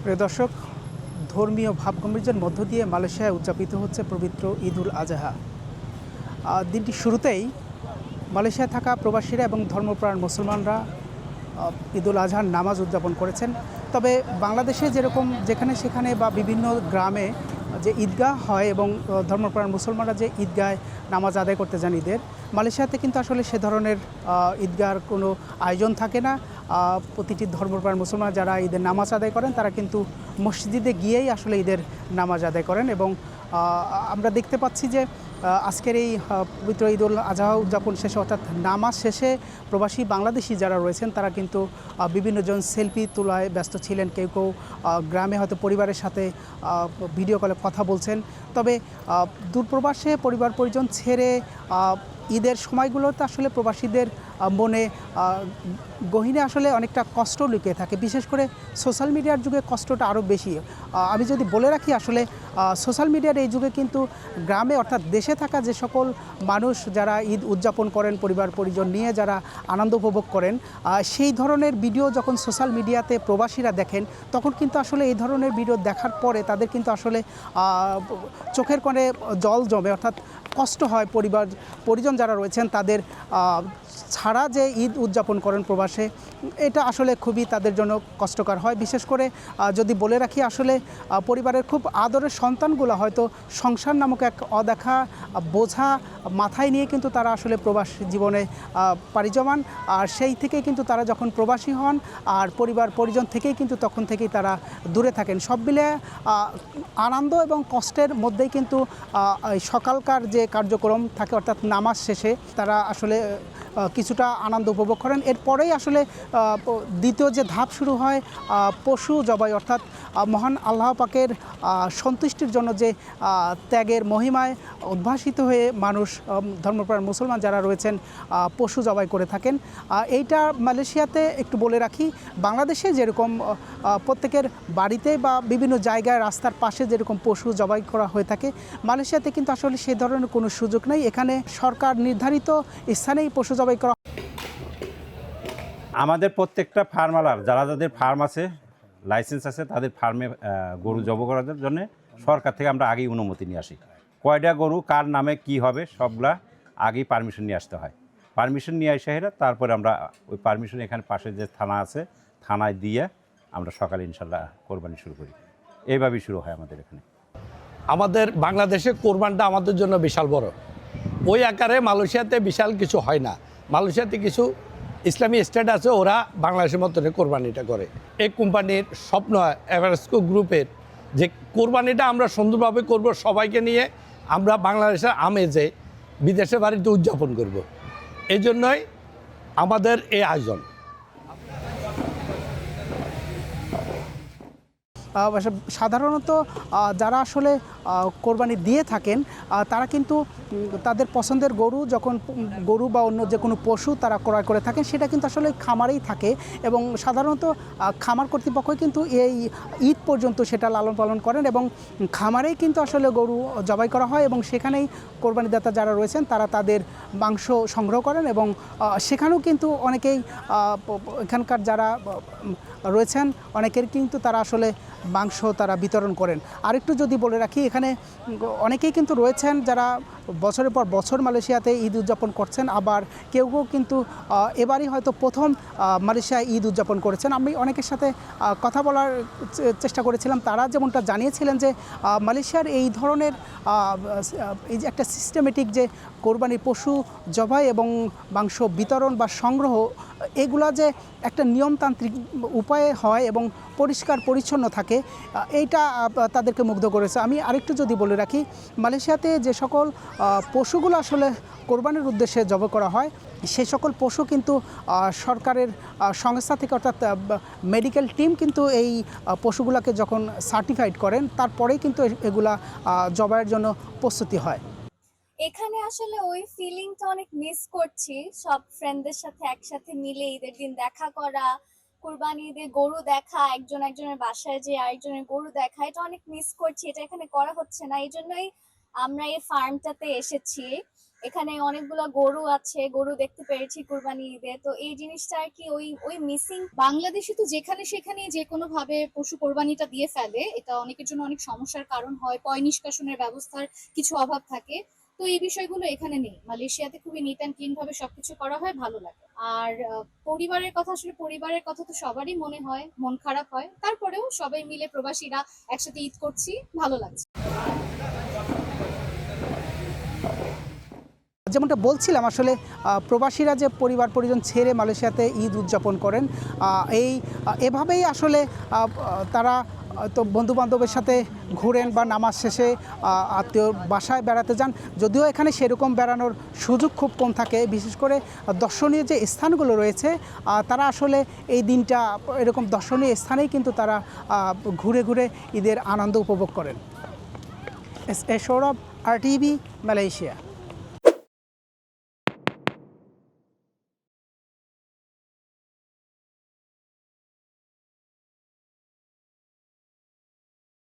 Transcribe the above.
প্রিয় দর্শক, ধর্মীয় ভাবগম্ভীর্যের মধ্য দিয়ে মালয়েশিয়ায় উদযাপিত হচ্ছে পবিত্র ঈদুল আজহা। দিনটির শুরুতেই মালয়েশিয়ায় থাকা প্রবাসীরা এবং ধর্মপ্রাণ মুসলমানরা ঈদুল আজহার নামাজ উদযাপন করেছেন। তবে বাংলাদেশে যেরকম যেখানে সেখানে বা বিভিন্ন গ্রামে যে ঈদগাহ হয় এবং ধর্মপ্রাণ মুসলমানরা যে ঈদগায় নামাজ আদায় করতে যান ঈদের, মালয়েশিয়াতে কিন্তু আসলে সে ধরনের ঈদগাহর কোনো আয়োজন থাকে না। প্রতিটি ধর্মপ্রাণ মুসলমান যারা ঈদের নামাজ আদায় করেন তারা কিন্তু মসজিদে গিয়েই আসলে ঈদের নামাজ আদায় করেন এবং আমরা দেখতে পাচ্ছি যে আজকের এই পবিত্র ঈদুল আজহা উদযাপন শেষে অর্থাৎ নামাজ শেষে প্রবাসী বাংলাদেশি যারা রয়েছেন তারা কিন্তু বিভিন্নজন সেলফি তোলায় ব্যস্ত ছিলেন। কেউ কেউ গ্রামে হয়তো পরিবারের সাথে ভিডিও কলে কথা বলছেন। তবে দূরপ্রবাসে পরিবার পরিজন ছেড়ে ঈদের সময়গুলোতে আসলে প্রবাসীদের মনে গহীনে আসলে অনেকটা কষ্ট লুকিয়ে থাকে। বিশেষ করে সোশ্যাল মিডিয়ার যুগে কষ্টটা আরও বেশি। আমি যদি বলে রাখি, আসলে সোশ্যাল মিডিয়ার এই যুগে কিন্তু গ্রামে অর্থাৎ দেশে থাকা যে সকল মানুষ যারা ঈদ উদযাপন করেন পরিবার পরিজন নিয়ে, যারা আনন্দ উপভোগ করেন, সেই ধরনের ভিডিও যখন সোশ্যাল মিডিয়াতে প্রবাসীরা দেখেন তখন কিন্তু আসলে এই ধরনের ভিডিও দেখার পরে তাদের কিন্তু আসলে চোখের কোণে জল জমে, অর্থাৎ কষ্ট হয়। পরিবার পরিজন যারা রয়েছেন তাদের ছাড়া যে ঈদ উদযাপন করেন প্রবাসে, এটা আসলে খুবই তাদের জন্য কষ্টকর হয়। বিশেষ করে যদি বলে রাখি, আসলে পরিবারের খুব আদরের সন্তানগুলো হয়তো সংসার নামক এক অদেখা বোঝা মাথায় নিয়ে কিন্তু তারা আসলে প্রবাসী জীবনে পাড়ি জমান। আর সেই থেকেই কিন্তু তারা যখন প্রবাসী হন আর পরিবার পরিজন থেকেই কিন্তু তখন থেকেই তারা দূরে থাকেন। সব মিলে আনন্দ এবং কষ্টের মধ্যেই কিন্তু সকালকার যে কার্যক্রম থাকে অর্থাৎ নামাজ শেষে তারা আসলে কিছুটা আনন্দ উপভোগ করেন। এরপরেই আসলে দ্বিতীয় যে ধাপ শুরু হয় পশু জবাই, অর্থাৎ মহান আল্লাহ পাকের সন্তুষ্টির জন্য যে ত্যাগের মহিমায় উদ্ভাসিত হয়ে মানুষ ধর্মপ্রাণ মুসলমান যারা রয়েছেন পশু জবাই করে থাকেন। এইটা মালয়েশিয়াতে একটু বলে রাখি, বাংলাদেশে যেরকম প্রত্যেকের বাড়িতে বা বিভিন্ন জায়গায় রাস্তার পাশে যেরকম পশু জবাই করা হয়ে থাকে, মালয়েশিয়াতে কিন্তু আসলে সেই ধরনের কোনো সুযোগ নেই। এখানে সরকার নির্ধারিত স্থানেই পশু জবাই করা। আমাদের প্রত্যেকটা ফার্মালার যাদের ফার্ম আছে, লাইসেন্স আছে, তাদের ফার্মে গরু জবাই করার জন্য সরকার থেকে আমরা আগেই অনুমতি নিয়ে আসি। কয়টা গরু কার নামে কি হবে সবগুলা আগেই পারমিশন নিয়ে আসতে হয়। পারমিশন নিয়ে আসে তারপরে আমরা ওই পারমিশন এখানে পাশে যে থানা আছে থানায় দিয়ে আমরা সকালে ইনশাল্লাহ কোরবানি শুরু করি। এইভাবেই শুরু হয় আমাদের এখানে। আমাদের বাংলাদেশে কোরবানটা আমাদের জন্য বিশাল বড়। ওই আকারে মালয়েশিয়াতে বিশাল কিছু হয় না। মালয়েশিয়াতে কিছু ইসলামী স্টেট আছে, ওরা বাংলাদেশের মতনে কোরবানিটা করে। এই কোম্পানির স্বপ্ন এভারেস্কো গ্রুপের যে কোরবানিটা আমরা সুন্দরভাবে করব, সবাইকে নিয়ে আমরা বাংলাদেশের আমেজে বিদেশে বাড়িতে উদযাপন করব। এই জন্যই আমাদের এই আয়োজন। সাধারণত যারা আসলে কোরবানি দিয়ে থাকেন তারা কিন্তু তাদের পছন্দের গরু যখন গরু বা অন্য যে কোনো পশু তারা ক্রয় করে থাকেন সেটা কিন্তু আসলে খামারেই থাকে এবং সাধারণত খামার কর্তৃপক্ষই কিন্তু এই ঈদ পর্যন্ত সেটা লালন পালন করেন এবং খামারেই কিন্তু আসলে গরু জবাই করা হয় এবং সেখানেই কোরবানিদাতা যারা রয়েছেন তারা তাদের মাংস সংগ্রহ করেন এবং সেখানেও কিন্তু অনেকেই এখানকার যারা রয়েছেন অনেকের কিন্তু তারা আসলে মাংস তারা বিতরণ করেন। আরেকটু যদি বলে রাখি, এখানে অনেকেই কিন্তু রয়েছেন যারা বছরের পর বছর মালয়েশিয়াতে ঈদ উদযাপন করছেন, আবার কেউ কেউ কিন্তু এবারই হয়তো প্রথম মালয়েশিয়ায় ঈদ উদযাপন করেছেন। আমি অনেকের সাথে কথা বলার চেষ্টা করেছিলাম, তারা যেমনটা জানিয়েছিলেন যে মালয়েশিয়ার এই ধরনের এই যে একটা সিস্টেমেটিক যে কোরবানি পশু জবাই এবং মাংস বিতরণ বা সংগ্রহ, এগুলা যে একটা নিয়মতান্ত্রিক উপায়ে হয় এবং পরিষ্কার পরিচ্ছন্ন থাকে, এইটা তাদেরকে মুগ্ধ করেছে। আমি আরেকটু যদি বলে রাখি, মালয়েশিয়াতে যে সকল পশুগুলো আসলে কোরবানির উদ্দেশ্যে জবাই করা হয় সেই সকল পশু কিন্তু সরকারের সংস্থা থেকে অর্থাৎ মেডিকেল টিম কিন্তু এই পশুগুলোকে যখন সার্টিফাইড করেন তারপরেই কিন্তু এগুলা জবাইয়ের জন্য প্রস্তুতি হয়। এখানে আসলে ওই ফিলিংটা অনেক মিস করছি। সব ফ্রেন্ডদের সাথে একসাথে মিলে ঈদের দিন দেখা করা, কুরবানি ঈদে গরু দেখা, একজন একজনের বাসায় যে আরেকজনের গরু দেখা, এটা অনেক মিস করছি। এটা এখানে করা হচ্ছে না, এই জন্যই আমরা এই ফার্মটাতে এসেছি। এখানে অনেকগুলো গরু আছে, গরু দেখতে পেরেছি কুরবানি ঈদে। তো এই জিনিসটা আর কি ওই মিসিং। বাংলাদেশে তো যেখানে সেখানে যে কোনো ভাবে পশু কোরবানিটা দিয়ে ফেলে, এটা অনেকের জন্য অনেক সমস্যার কারণ হয়, পয় নিষ্কাশনের ব্যবস্থার কিছু অভাব থাকে। তো এই বিষয়গুলো এখানে নেই। মালয়েশিয়াতে খুবই নিট অ্যান্ড ক্লিন ভাবে সবকিছু করা হয়, ভালো লাগে। আর পরিবারের কথা, আসলে পরিবারের কথা তো সবারই মনে হয়, মন খারাপ হয়, তারপরেও সবাই মিলে প্রবাসীরা একসাথে ঈদ করছি, ভালো লাগছে। যেমনটা বলছিলাম আসলে প্রবাসীরা যে পরিবার পরিজন ছেড়ে মালয়েশিয়াতে ঈদ উদযাপন করেন, এভাবেই আসলে তারা তো বন্ধুবান্ধবের সাথে ঘুরেন বা নামাজ শেষে আত্মীয় বাসায় বেড়াতে যান। যদিও এখানে সেরকম বেড়ানোর সুযোগ খুব কম থাকে, বিশেষ করে দর্শনীয় যে স্থানগুলো রয়েছে তারা আসলে এই দিনটা এরকম দর্শনীয় স্থানেই কিন্তু তারা ঘুরে ঘুরে ঈদের আনন্দ উপভোগ করেন। Sourav, RTV, Malaysia.